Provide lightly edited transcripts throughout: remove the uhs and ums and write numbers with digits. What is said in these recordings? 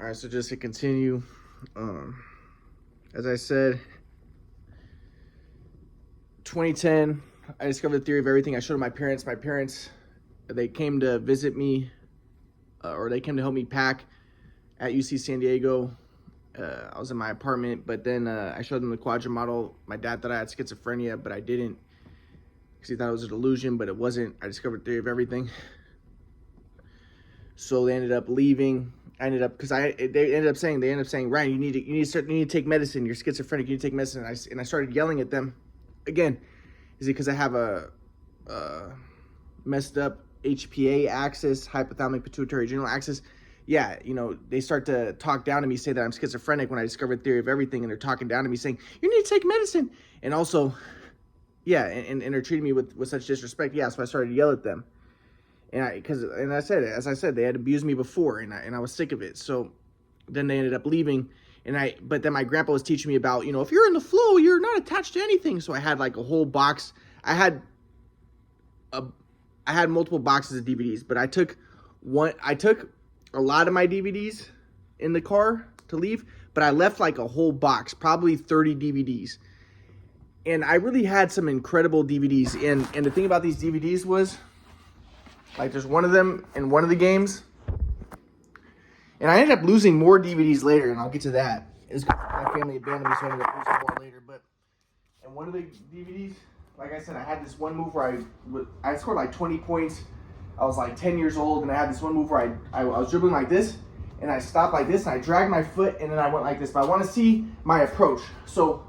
All right, so just to continue, as I said, 2010, I discovered the theory of everything. I showed my parents. My parents, they came to visit me, or they came to help me pack at UC San Diego. I was in my apartment, but then I showed them the quadrant model. My dad thought I had schizophrenia, but I didn't, because he thought it was a delusion, but it wasn't. I discovered the theory of everything. So they ended up leaving. They ended up saying, Ryan, you need to take medicine. You're schizophrenic. You need to take medicine. And I started yelling at them. Again, is it because I have a messed up HPA axis, hypothalamic pituitary adrenal axis? Yeah, they start to talk down to me, say that I'm schizophrenic when I discovered the theory of everything, and they're talking down to me saying, you need to take medicine. And also, yeah, and they're treating me with such disrespect. Yeah, so I started to yell at them. As I said, they had abused me before, and I was sick of it. So then they ended up leaving, but then my grandpa was teaching me about, if you're in the flow, you're not attached to anything. So I had like a whole box. I had multiple boxes of DVDs, but I took a lot of my DVDs in the car to leave, but I left like a whole box, probably 30 DVDs. And I really had some incredible DVDs. And the thing about these DVDs was, like, there's one of them in one of the games, and I ended up losing more DVDs later, and I'll get to that. My family abandoned me, so I ended up losing more later. But in one of the DVDs, like I said, I had this one move where I scored like 20 points. I was like 10 years old, and I had this one move where I was dribbling like this, and I stopped like this, and I dragged my foot, and then I went like this. But I want to see my approach. So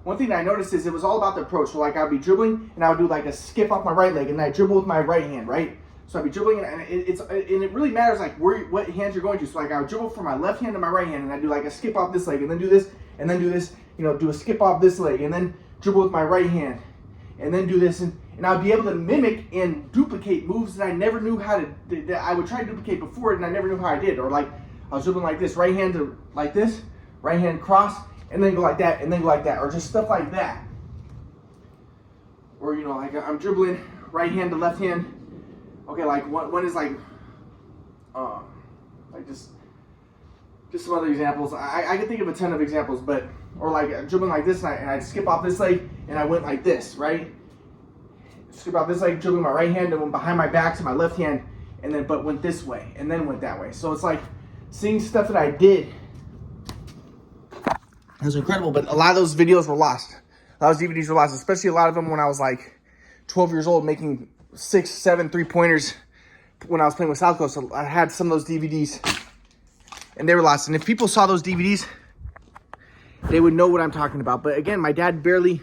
one thing that I noticed is it was all about the approach. So like I'd be dribbling, and I would do like a skip off my right leg, and I dribble with my right hand, right? So I'd be dribbling, and it really matters like what hands you're going to. So like I would dribble from my left hand to my right hand, and I do like a skip off this leg, and then do this, and then do this. Do a skip off this leg, and then dribble with my right hand, and then do this, and I would be able to mimic and duplicate moves that I never knew how to. That I would try to duplicate before, and I never knew how I did. Or like I was dribbling like this, right hand to like this, right hand cross, and then go like that, and then go like that, or just stuff like that. Or like I'm dribbling right hand to left hand. Okay, like one is like just some other examples. I can think of a ton of examples, but or like dribbling like this, and I'd skip off this leg, and I went like this, right? Skip off this leg, dribbling my right hand, and went behind my back to my left hand, and then but went this way, and then went that way. So it's like seeing stuff that I did. It was incredible, but a lot of those videos were lost. A lot of those DVDs were lost, especially a lot of them when I was like 12 years old, making 6, 7 3-pointers when I was playing with South Coast. So I had some of those DVDs, and they were lost. And if people saw those DVDs, they would know what I'm talking about. But again, my dad barely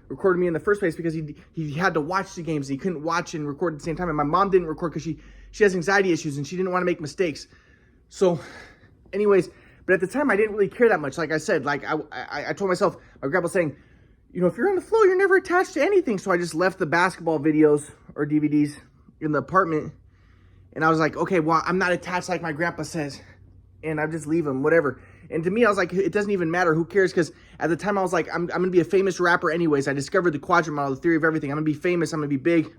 recorded me in the first place because he had to watch the games. He couldn't watch and record at the same time. And my mom didn't record because she has anxiety issues, and she didn't want to make mistakes. So anyways, but at the time, I didn't really care that much. Like I said, like I told myself, my grandpa saying, if you're on the flow, you're never attached to anything. So I just left the basketball videos or DVDs in the apartment. And I was like, okay, well, I'm not attached like my grandpa says. And I just leave them, whatever. And to me, I was like, it doesn't even matter. Who cares? Because at the time, I was like, I'm going to be a famous rapper anyways. I discovered the quadrant model, the theory of everything. I'm going to be famous. I'm going to be big.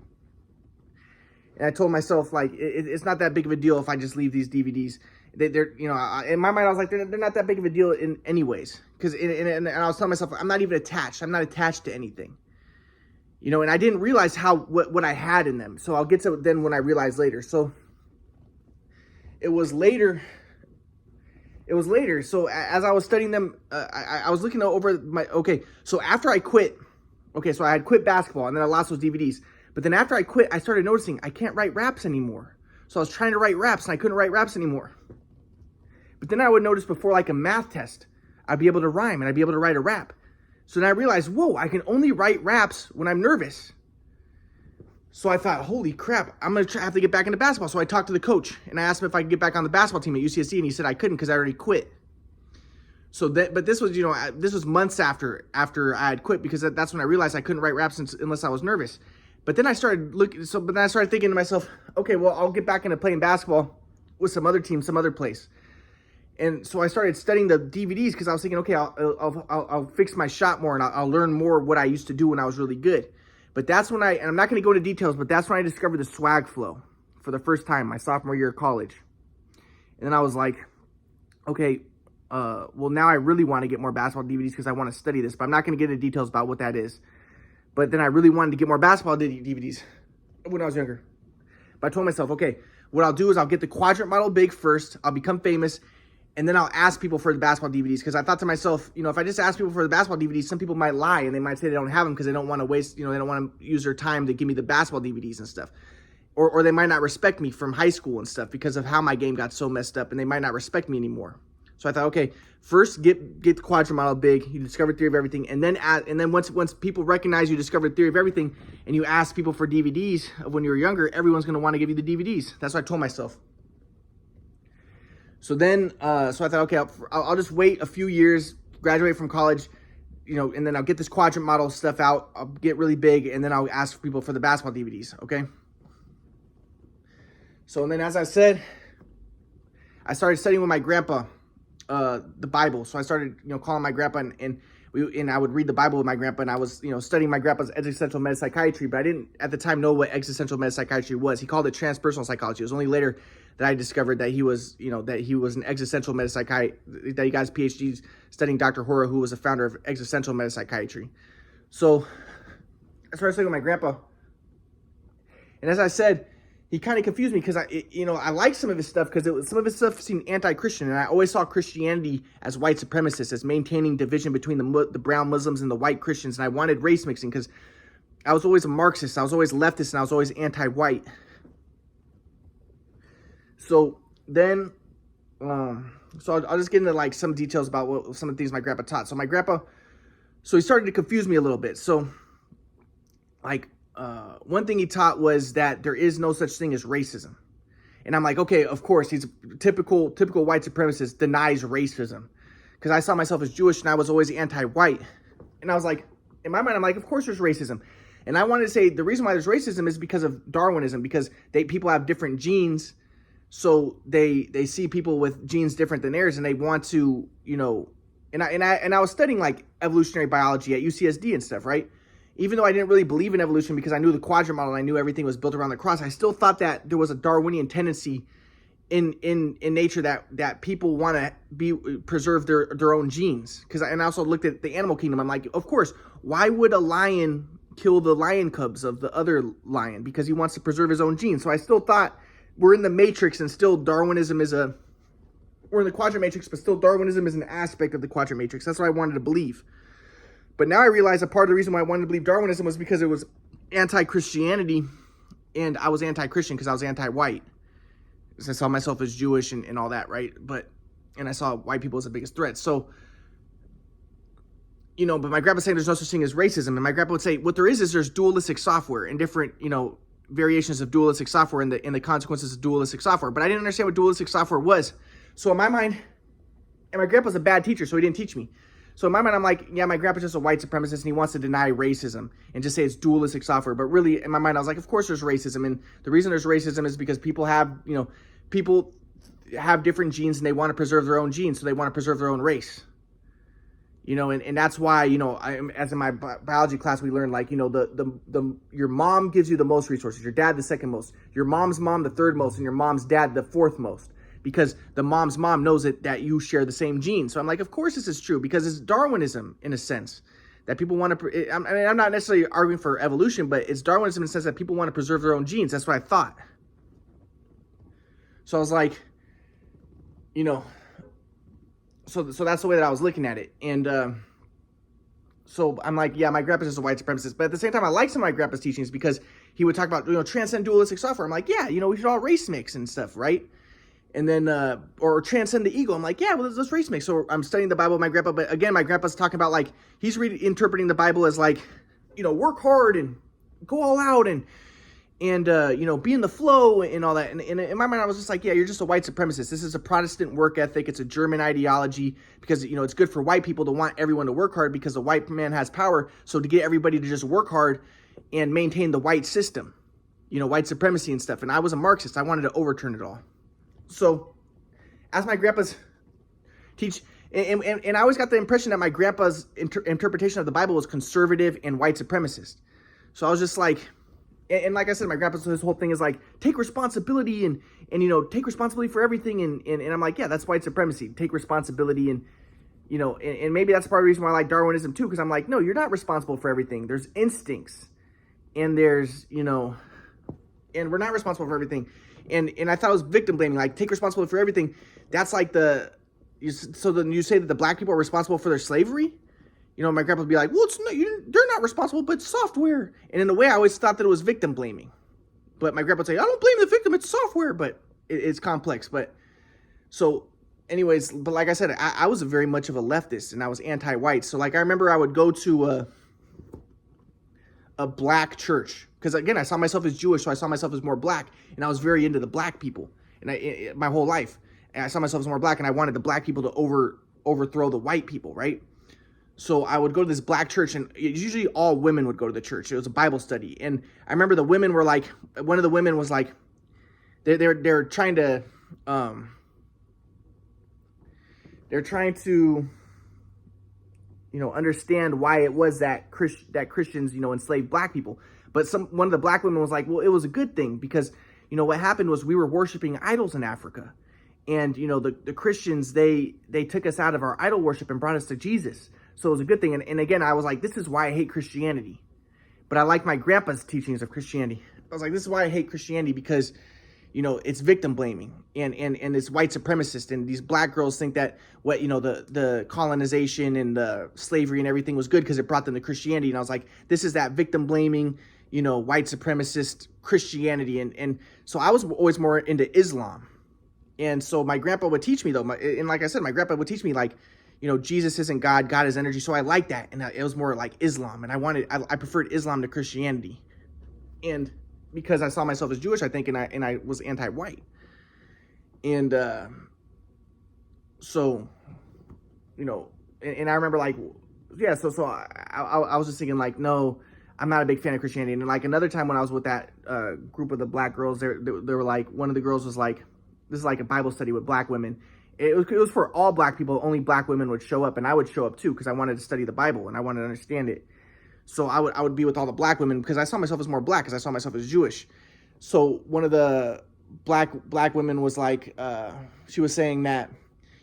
And I told myself, like, it's not that big of a deal if I just leave these DVDs. They're in my mind, I was like, they're not that big of a deal in anyways. Because and I was telling myself, I'm not even attached. I'm not attached to anything. And I didn't realize what I had in them. So I'll get to it then when I realized later. So it was later. So as I was studying them, I was looking over so after I quit, so I had quit basketball, and then I lost those DVDs. But then after I quit, I started noticing I can't write raps anymore. So I was trying to write raps, and I couldn't write raps anymore. But then I would notice before like a math test, I'd be able to rhyme, and I'd be able to write a rap. So then I realized, whoa, I can only write raps when I'm nervous. So I thought, holy crap, I'm going to have to get back into basketball. So I talked to the coach, and I asked him if I could get back on the basketball team at UCSC, and he said I couldn't because I already quit. So but this was, this was months after I had quit, because that's when I realized I couldn't write raps unless I was nervous. But then I started thinking to myself, okay, well, I'll get back into playing basketball with some other team, some other place. And so I started studying the DVDs because I was thinking, okay, I'll fix my shot more, and I'll learn more what I used to do when I was really good. But that's when and I'm not going to go into details, but that's when I discovered the swag flow for the first time, my sophomore year of college. And then I was like, okay, well, now I really want to get more basketball DVDs because I want to study this, but I'm not going to get into details about what that is. But then I really wanted to get more basketball DVDs when I was younger. But I told myself, okay, what I'll do is I'll get the quadrant model big first. I'll become famous. And then I'll ask people for the basketball DVDs. Because I thought to myself, you know, if I just ask people for the basketball DVDs, some people might lie. And they might say they don't have them because they don't want to waste, you know, they don't want to use their time to give me the basketball DVDs and stuff. Or they might not respect me from high school and stuff because of how my game got so messed up. And they might not respect me anymore. So I thought, okay, first get the quadrant model big. You discover theory of everything, and then once people recognize you discovered theory of everything, and you ask people for DVDs of when you were younger, everyone's gonna want to give you the DVDs. That's what I told myself. So then, so I thought, okay, I'll just wait a few years, graduate from college, you know, and then I'll get this quadrant model stuff out. I'll get really big, and then I'll ask people for the basketball DVDs. Okay. So and then, as I said, I started studying with my grandpa. The Bible. So I started, you know, calling my grandpa and I would read the Bible with my grandpa, and I was, you know, studying my grandpa's existential metapsychiatry, but I didn't at the time know what existential metapsychiatry was. He called it transpersonal psychology. It was only later that I discovered that he was, you know, that he was an existential metapsychiatrist, that he got his PhD studying Dr. Hora, who was the founder of existential metapsychiatry. So I started studying with my grandpa. And as I said, he kind of confused me because I liked some of his stuff because some of his stuff seemed anti-Christian, and I always saw Christianity as white supremacist, as maintaining division between the brown Muslims and the white Christians, and I wanted race mixing because I was always a Marxist, I was always leftist, and I was always anti-white. So then, so I'll just get into like some details about some of the things my grandpa taught. So he started to confuse me a little bit. So like, one thing he taught was that there is no such thing as racism. And I'm like, okay, of course, he's typical white supremacist, denies racism. Because I saw myself as Jewish and I was always anti-white. And I was like, in my mind, I'm like, of course there's racism. And I wanted to say the reason why there's racism is because of Darwinism, because people have different genes. So they see people with genes different than theirs, and they want to, you know, and I was studying like evolutionary biology at UCSD and stuff, right? Even though I didn't really believe in evolution because I knew the quadrant model and I knew everything was built around the cross, I still thought that there was a Darwinian tendency in nature that people want to preserve their own genes. And I also looked at the animal kingdom. I'm like, of course, why would a lion kill the lion cubs of the other lion? Because he wants to preserve his own genes. So I still thought we're in the matrix and still Darwinism is we're in the quadrant matrix, but still Darwinism is an aspect of the quadrant matrix. That's what I wanted to believe. But now I realize that part of the reason why I wanted to believe Darwinism was because it was anti-Christianity, and I was anti-Christian because I was anti-white. Because I saw myself as Jewish and all that, right? And I saw white people as the biggest threat. So, you know, but my grandpa saying there's no such thing as racism, and my grandpa would say what there is there's dualistic software and different, you know, variations of dualistic software and the consequences of dualistic software. But I didn't understand what dualistic software was. So in my mind, and my grandpa's a bad teacher, so he didn't teach me. So in my mind, I'm like, yeah, my grandpa's just a white supremacist and he wants to deny racism and just say it's dualistic software. But really, in my mind, I was like, of course there's racism. And the reason there's racism is because people have different genes and they want to preserve their own genes. So they want to preserve their own race. You know, and that's why, you know, as in my biology class, we learned like, you know, your mom gives you the most resources, your dad the second most, your mom's mom the third most, and your mom's dad the fourth most. Because the mom's mom knows that you share the same gene. So I'm like, of course this is true, because it's Darwinism in a sense that people want to. I mean, I'm not necessarily arguing for evolution, but it's Darwinism in the sense that people want to preserve their own genes. That's what I thought. So I was like, you know, so that's the way that I was looking at it. And so I'm like, yeah, my grandpa's just a white supremacist. But at the same time, I like some of my grandpa's teachings because he would talk about, you know, transcend dualistic software. I'm like, yeah, you know, we should all race mix and stuff, right? And then, or transcend the ego. I'm like, yeah, well, let's race mix. So I'm studying the Bible with my grandpa. But again, my grandpa's talking about like, he's interpreting the Bible as like, you know, work hard and go all out and you know, be in the flow and all that. And in my mind, I was just like, yeah, you're just a white supremacist. This is a Protestant work ethic. It's a German ideology because, you know, it's good for white people to want everyone to work hard because the white man has power. So to get everybody to just work hard and maintain the white system, you know, white supremacy and stuff. And I was a Marxist. I wanted to overturn it all. So, as my grandpa's teach, and I always got the impression that my grandpa's interpretation of the Bible was conservative and white supremacist. So I was just like, And like I said, my grandpa's his whole thing is like, take responsibility and take responsibility for everything. And I'm like, yeah, that's white supremacy. Take responsibility and maybe that's part of the reason why I like Darwinism too, because I'm like, no, you're not responsible for everything. There's instincts, and there's and we're not responsible for everything. And I thought it was victim blaming, like take responsibility for everything. That's like so then you say that the black people are responsible for their slavery. My grandpa would be like, well, they're not responsible, but software. And in a way, I always thought that it was victim blaming. But my grandpa would say, I don't blame the victim, it's software. But it's complex. But so anyways, but like I said, I was very much of a leftist, and I was anti-white. So like I remember I would go to a black church, because again, I saw myself as Jewish, so I saw myself as more black, and I was very into the black people, and my whole life. And I saw myself as more black, and I wanted the black people to overthrow the white people, right? So I would go to this black church, and usually all women would go to the church. It was a Bible study. And I remember the women were like, one of the women was like, they're trying to, understand why it was that Christians, enslaved black people. But one of the black women was like, well, it was a good thing, because, what happened was we were worshiping idols in Africa. And, the Christians, they took us out of our idol worship and brought us to Jesus. So it was a good thing. And again, I was like, this is why I hate Christianity. But I like my grandpa's teachings of Christianity. I was like, this is why I hate Christianity, because, it's victim blaming and it's white supremacist. And these black girls think that the colonization and the slavery and everything was good because it brought them to Christianity. And I was like, this is that victim blaming, white supremacist Christianity. And so I was always more into Islam. And so my grandpa would teach me, though, and like I said, my grandpa would teach me, like, Jesus isn't God, God is energy. So I liked that. And it was more like Islam. And I preferred Islam to Christianity. And because I saw myself as Jewish, I think, and I was anti-white. And so, and I remember like, yeah, so I was just thinking like, no, I'm not a big fan of Christianity. And like another time when I was with that group of the black girls, they were like, one of the girls was like, this is like a Bible study with black women. It was for all black people. Only black women would show up, and I would show up too, because I wanted to study the Bible and I wanted to understand it. So I would be with all the black women, because I saw myself as more black, because I saw myself as Jewish. So one of the black women was like, she was saying that,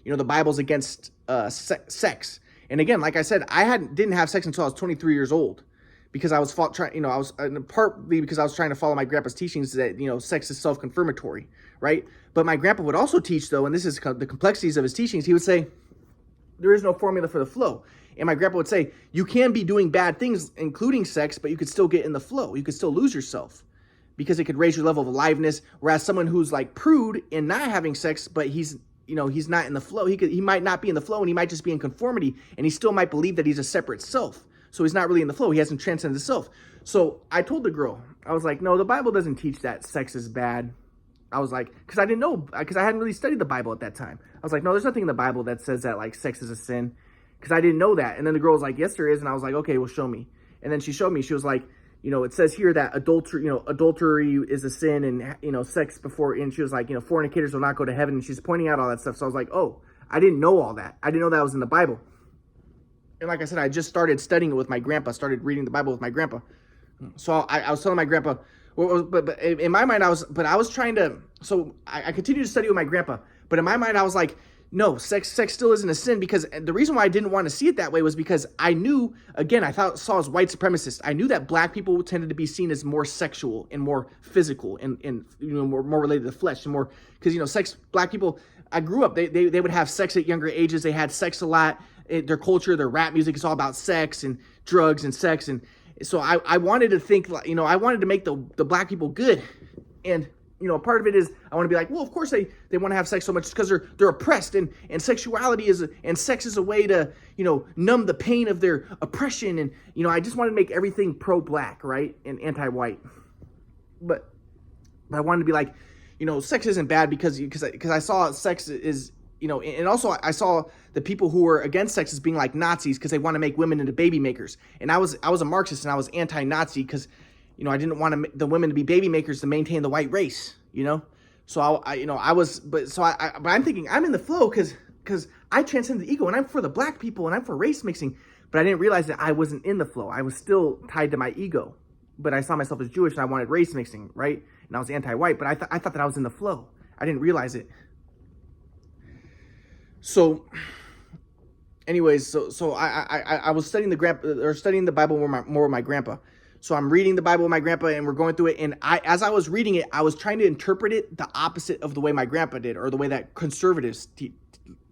the Bible's against sex. And again, like I said, I didn't have sex until I was 23 years old, because I was partly because I was trying to follow my grandpa's teachings that, sex is self-confirmatory, right? But my grandpa would also teach, though, and this is the complexities of his teachings, he would say, there is no formula for the flow. And my grandpa would say, you can be doing bad things, including sex, but you could still get in the flow. You could still lose yourself, because it could raise your level of aliveness. Whereas someone who's like prude and not having sex, but he's not in the flow, he might not be in the flow, and he might just be in conformity, and he still might believe that he's a separate self. So he's not really in the flow. He hasn't transcended the self. So I told the girl, I was like, no, the Bible doesn't teach that sex is bad. I was like, because I didn't know, because I hadn't really studied the Bible at that time. I was like, no, there's nothing in the Bible that says that like sex is a sin, because I didn't know that. And then the girl was like, yes, there is. And I was like, okay, well, show me. And then she showed me. She was like, it says here that adultery is a sin, and sex before. And she was like, fornicators will not go to heaven. And she's pointing out all that stuff. So I was like, oh, I didn't know all that. I didn't know that was in the Bible. And like I said, I just started studying it with my grandpa. Started reading the Bible with my grandpa. So I was telling my grandpa, but in my mind, I was trying to. So I continued to study with my grandpa. But in my mind, I was like, no, sex still isn't a sin, because the reason why I didn't want to see it that way was because I knew, again, saw as white supremacist. I knew that black people tended to be seen as more sexual and more physical and more related to the flesh, and more, because black people, I grew up, they would have sex at younger ages. They had sex a lot. Their culture, their rap music is all about sex and drugs and sex. And so I wanted to think, I wanted to make the black people good. And part of it is I want to be like, well, of course they want to have sex so much because they're oppressed, and sexuality and sex is a way to, numb the pain of their oppression. And, I just wanted to make everything pro-black, right? And anti-white. But I wanted to be like, sex isn't bad because I saw sex is, and also I saw the people who were against sex as being like Nazis because they want to make women into baby makers. And I was a Marxist, and I was anti-Nazi because, I didn't want the women to be baby makers to maintain the white race, So but I'm thinking I'm in the flow because I transcend the ego, and I'm for the black people, and I'm for race mixing. But I didn't realize that I wasn't in the flow. I was still tied to my ego. but I saw myself as Jewish and I wanted race mixing, right? And I was anti-white, but I thought that I was in the flow. I didn't realize it. So anyways, so I was studying studying the Bible more with my grandpa. So I'm reading the Bible with my grandpa and we're going through it. And as I was reading it, I was trying to interpret it the opposite of the way my grandpa did, or the way that conservatives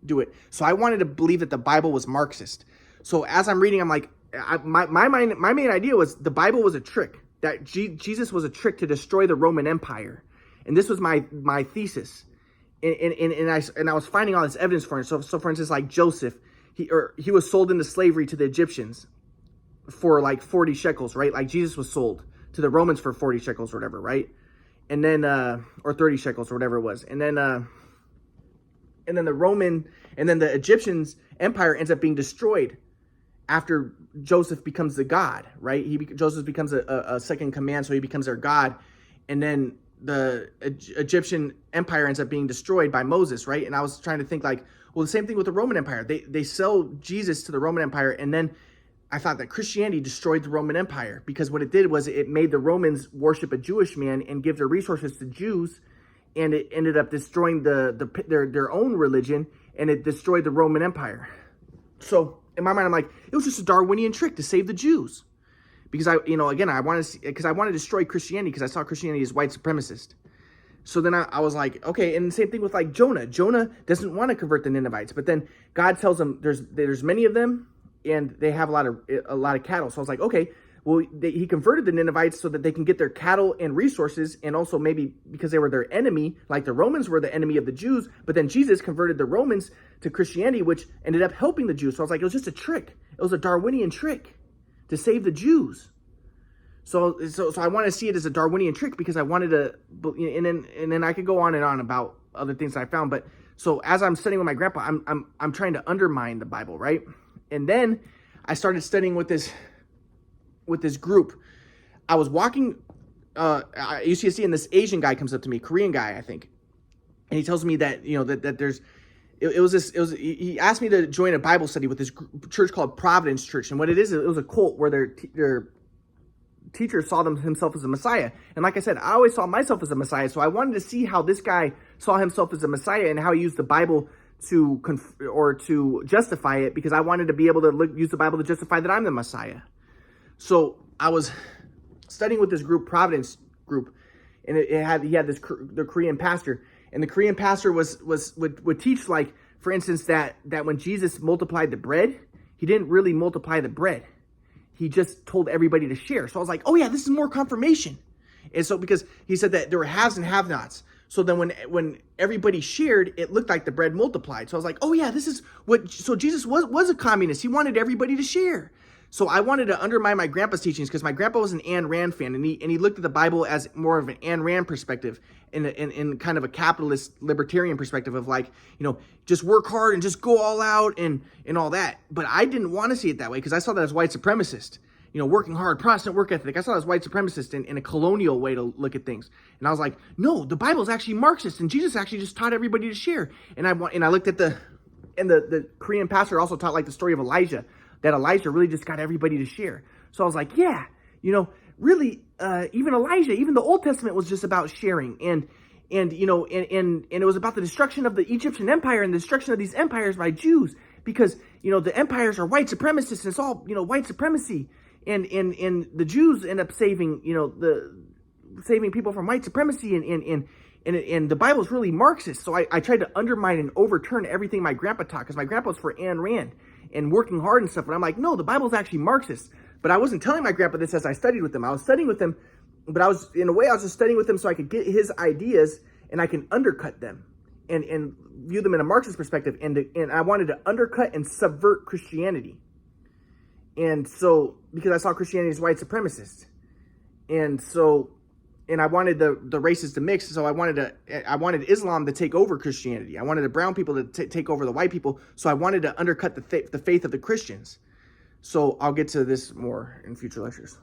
do it. So I wanted to believe that the Bible was Marxist. So as I'm reading, I'm like, my main idea was the Bible was a trick, that Jesus was a trick to destroy the Roman Empire. And this was my thesis. And I was finding all this evidence for it. So for instance, like Joseph, he was sold into slavery to the Egyptians for like 40 shekels, right? Like Jesus was sold to the Romans for 40 shekels or whatever, right? And then or 30 shekels or whatever it was. And then the Egyptians empire ends up being destroyed after Joseph becomes the god, right? Joseph becomes a second command, so he becomes their god. And then the Egyptian empire ends up being destroyed by Moses, right? And I was trying to think like, well, the same thing with the Roman Empire. They sell Jesus to the Roman Empire, and then I thought that Christianity destroyed the Roman Empire, because what it did was it made the Romans worship a Jewish man and give their resources to Jews, and it ended up destroying their own religion, and it destroyed the Roman Empire. So in my mind, I'm like, it was just a Darwinian trick to save the Jews, because I wanted to destroy Christianity, because I saw Christianity as white supremacist. So then I was like, okay, and the same thing with like Jonah. Jonah doesn't want to convert the Ninevites, but then God tells him there's many of them, and they have a lot of cattle. So I was like, okay, well, he converted the Ninevites so that they can get their cattle and resources, and also maybe because they were their enemy, like the Romans were the enemy of the Jews. But then Jesus converted the Romans to Christianity, which ended up helping the Jews. So I was like, it was just a trick. It was a Darwinian trick to save the Jews. So I want to see it as a Darwinian trick, because I wanted to, and then I could go on and on about other things that I found. But so as I'm studying with my grandpa, I'm trying to undermine the Bible, right? And then I started studying with this group. I was walking at UCSC, and this Asian guy comes up to me, Korean guy, I think, and he tells me that that there's he asked me to join a Bible study with this church called Providence Church, and what it was a cult where their teacher saw himself as a Messiah. And like I said, I always saw myself as a Messiah, so I wanted to see how this guy saw himself as a Messiah and how he used the Bible to justify it, because I wanted to be able to use the Bible to justify that I'm the Messiah. So I was studying with this group, Providence group, and he had the Korean pastor, and the Korean pastor would teach, like, for instance, that when Jesus multiplied the bread, he didn't really multiply the bread. He just told everybody to share. So I was like, oh yeah, this is more confirmation. And so, because he said that there were haves and have-nots. So then when everybody shared, it looked like the bread multiplied. So I was like, oh yeah, this is so Jesus was a communist. He wanted everybody to share. So I wanted to undermine my grandpa's teachings, because my grandpa was an Ayn Rand fan, and he looked at the Bible as more of an Ayn Rand perspective, in kind of a capitalist libertarian perspective of, like, just work hard and just go all out and all that. But I didn't want to see it that way, because I saw that as white supremacist. Working hard, Protestant work ethic. I saw it as white supremacist in a colonial way to look at things. And I was like, no, the Bible is actually Marxist, and Jesus actually just taught everybody to share. And I looked at the Korean pastor also taught, like, the story of Elijah, that Elijah really just got everybody to share. So I was like, yeah, really, even Elijah, even the Old Testament was just about sharing. And it was about the destruction of the Egyptian empire and the destruction of these empires by Jews, because, the empires are white supremacists, and it's all, white supremacy. And the Jews end up saving people from white supremacy, and the Bible is really Marxist. So I tried to undermine and overturn everything my grandpa taught, because my grandpa was for Ayn Rand and working hard and stuff. And I'm like, no, the Bible is actually Marxist. But I wasn't telling my grandpa this as I studied with him. I was studying with him, but I was just studying with him so I could get his ideas and I can undercut them and view them in a Marxist perspective. And I wanted to undercut and subvert Christianity. And so, because I saw Christianity as white supremacist. And I wanted the races to mix, so I wanted Islam to take over Christianity. I wanted the brown people to take over the white people, so I wanted to undercut the faith of the Christians. So I'll get to this more in future lectures.